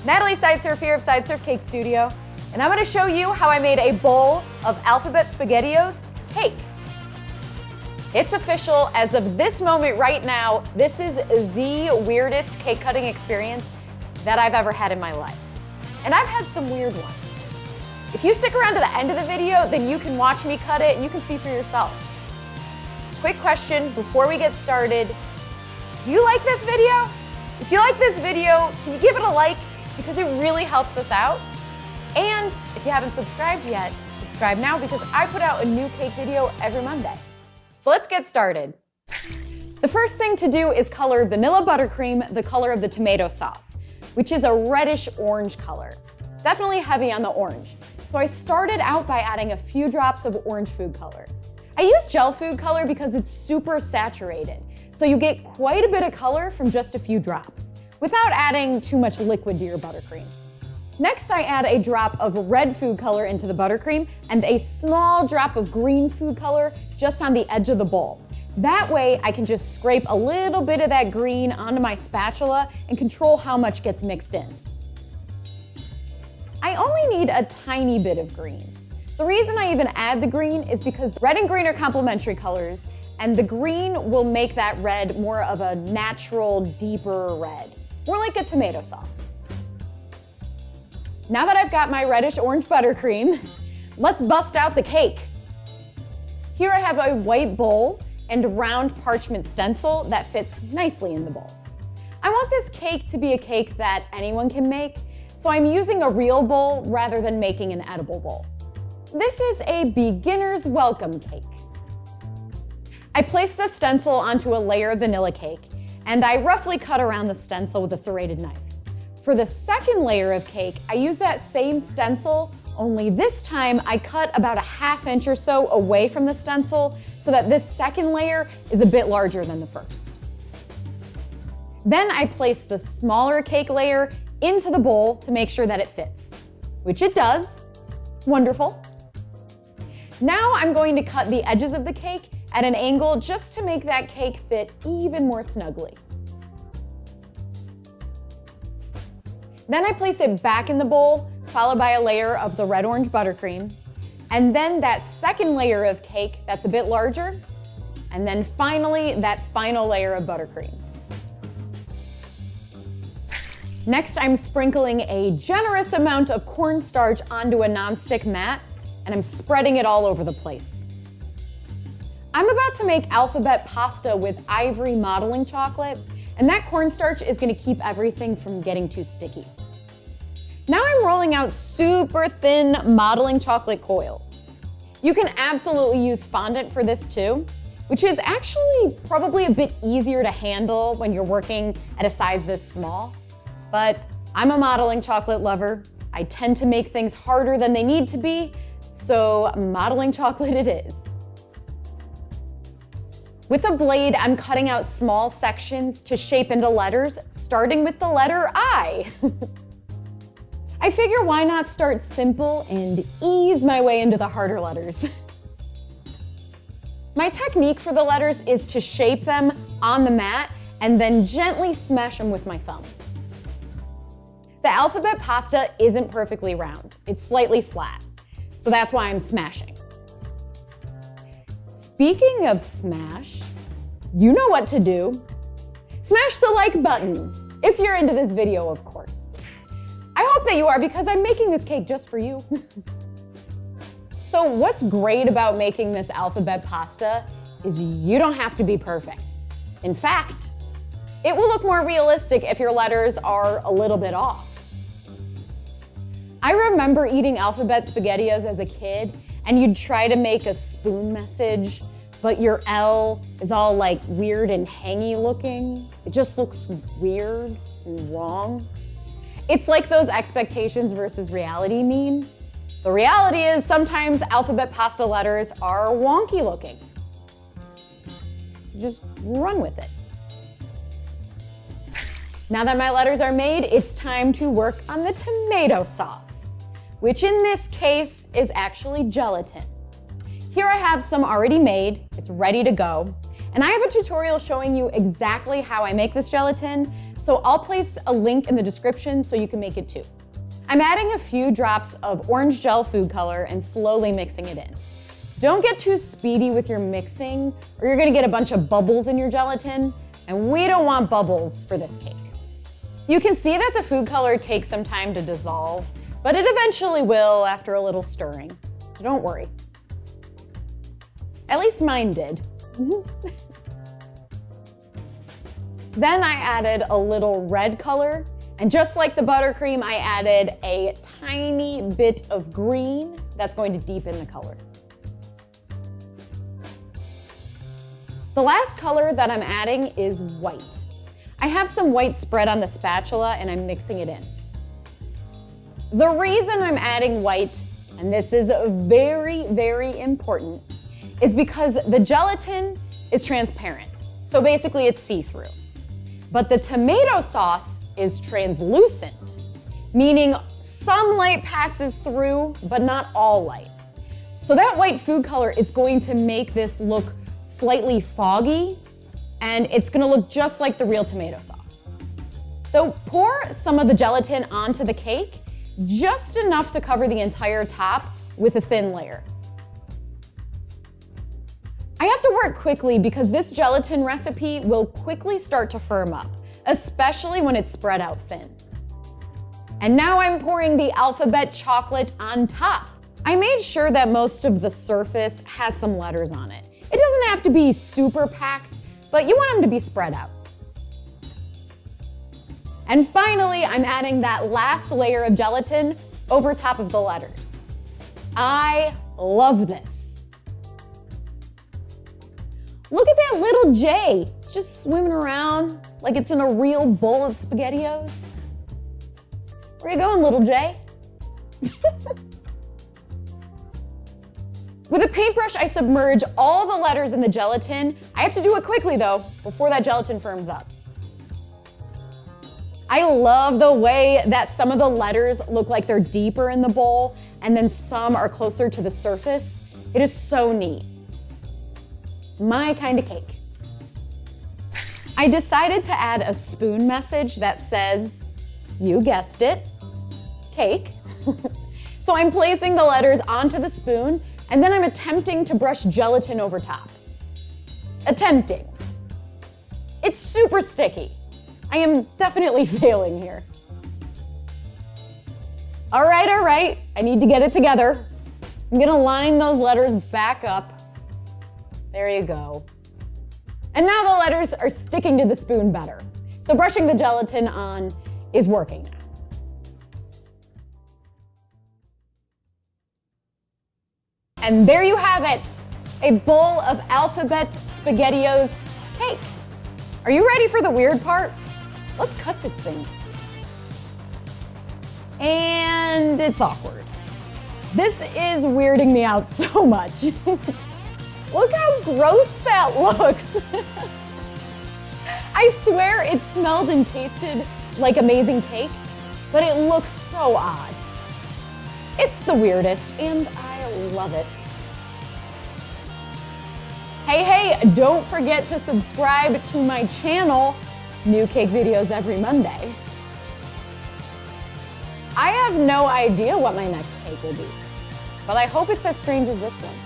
Natalie Sideserf here of Sideserf Cake Studio, and I'm going to show you how I made a bowl of alphabet SpaghettiOs cake. It's official as of this moment right now. This is the weirdest cake cutting experience that I've ever had in my life. And I've had some weird ones. If you stick around to the end of the video, then you can watch me cut it and you can see for yourself. Quick question before we get started. Do you like this video? If you like this video, can you give it a like? Because it really helps us out. And if you haven't subscribed yet, subscribe now because I put out a new cake video every Monday. So let's get started. The first thing to do is color vanilla buttercream the color of the tomato sauce, which is a reddish orange color. Definitely heavy on the orange. So I started out by adding a few drops of orange food color. I use gel food color because it's super saturated, so you get quite a bit of color from just a few drops, without adding too much liquid to your buttercream. Next, I add a drop of red food color into the buttercream and a small drop of green food color just on the edge of the bowl. That way, I can just scrape a little bit of that green onto my spatula and control how much gets mixed in. I only need a tiny bit of green. The reason I even add the green is because red and green are complementary colors, and the green will make that red more of a natural, deeper red. More like a tomato sauce. Now that I've got my reddish orange buttercream, let's bust out the cake. Here I have a white bowl and a round parchment stencil that fits nicely in the bowl. I want this cake to be a cake that anyone can make, so I'm using a real bowl rather than making an edible bowl. This is a beginner's welcome cake. I placed the stencil onto a layer of vanilla cake, and I roughly cut around the stencil with a serrated knife. For the second layer of cake, I use that same stencil, only this time I cut about a ½ inch or so away from the stencil so that this second layer is a bit larger than the first. Then I place the smaller cake layer into the bowl to make sure that it fits, which it does. Wonderful. Now I'm going to cut the edges of the cake at an angle just to make that cake fit even more snugly. Then I place it back in the bowl, followed by a layer of the red-orange buttercream, and then that second layer of cake that's a bit larger, and then finally that final layer of buttercream. Next, I'm sprinkling a generous amount of cornstarch onto a nonstick mat, and I'm spreading it all over the place. I'm about to make alphabet pasta with ivory modeling chocolate, and that cornstarch is gonna keep everything from getting too sticky. Now I'm rolling out super thin modeling chocolate coils. You can absolutely use fondant for this too, which is actually probably a bit easier to handle when you're working at a size this small. But I'm a modeling chocolate lover. I tend to make things harder than they need to be, so modeling chocolate it is. With a blade, I'm cutting out small sections to shape into letters, starting with the letter I. I figure why not start simple and ease my way into the harder letters. My technique for the letters is to shape them on the mat and then gently smash them with my thumb. The alphabet pasta isn't perfectly round, it's slightly flat, so that's why I'm smashing. Speaking of smash, you know what to do. Smash the like button, if you're into this video, of course. I hope that you are because I'm making this cake just for you. So what's great about making this alphabet pasta is you don't have to be perfect. In fact, it will look more realistic if your letters are a little bit off. I remember eating alphabet SpaghettiOs as a kid, and you'd try to make a spoon message, but your L is all like weird and hangy looking. It just looks weird and wrong. It's like those expectations versus reality memes. The reality is sometimes alphabet pasta letters are wonky looking. Just run with it. Now that my letters are made, it's time to work on the tomato sauce, which in this case is actually gelatin. Here I have some already made, it's ready to go, and I have a tutorial showing you exactly how I make this gelatin, so I'll place a link in the description so you can make it too. I'm adding a few drops of orange gel food color and slowly mixing it in. Don't get too speedy with your mixing or you're gonna get a bunch of bubbles in your gelatin, and we don't want bubbles for this cake. You can see that the food color takes some time to dissolve, but it eventually will after a little stirring, so don't worry. At least mine did. Then I added a little red color, and just like the buttercream, I added a tiny bit of green that's going to deepen the color. The last color that I'm adding is white. I have some white spread on the spatula and I'm mixing it in. The reason I'm adding white, and this is very, very important, is because the gelatin is transparent. So basically it's see-through. But the tomato sauce is translucent, meaning some light passes through, but not all light. So that white food color is going to make this look slightly foggy, and it's gonna look just like the real tomato sauce. So pour some of the gelatin onto the cake, just enough to cover the entire top with a thin layer. I have to work quickly because this gelatin recipe will quickly start to firm up, especially when it's spread out thin. And now I'm pouring the alphabet chocolate on top. I made sure that most of the surface has some letters on it. It doesn't have to be super packed, but you want them to be spread out. And finally, I'm adding that last layer of gelatin over top of the letters. I love this. Look at that little J. It's just swimming around like it's in a real bowl of SpaghettiOs. Where you going, little J? With a paintbrush, I submerge all the letters in the gelatin. I have to do it quickly though, before that gelatin firms up. I love the way that some of the letters look like they're deeper in the bowl and then some are closer to the surface. It is so neat. My kind of cake. I decided to add a spoon message that says, you guessed it, cake. So I'm placing the letters onto the spoon and then I'm attempting to brush gelatin over top. Attempting. It's super sticky. I am definitely failing here. All right, I need to get it together. I'm gonna line those letters back up. There you go. And now the letters are sticking to the spoon better. So brushing the gelatin on is working now. And there you have it, a bowl of alphabet SpaghettiOs cake. Are you ready for the weird part? Let's cut this thing. And it's awkward. This is weirding me out so much. Look how gross that looks. I swear it smelled and tasted like amazing cake, but it looks so odd. It's the weirdest, and I love it. Hey, don't forget to subscribe to my channel. New cake videos every Monday. I have no idea what my next cake will be, but I hope it's as strange as this one.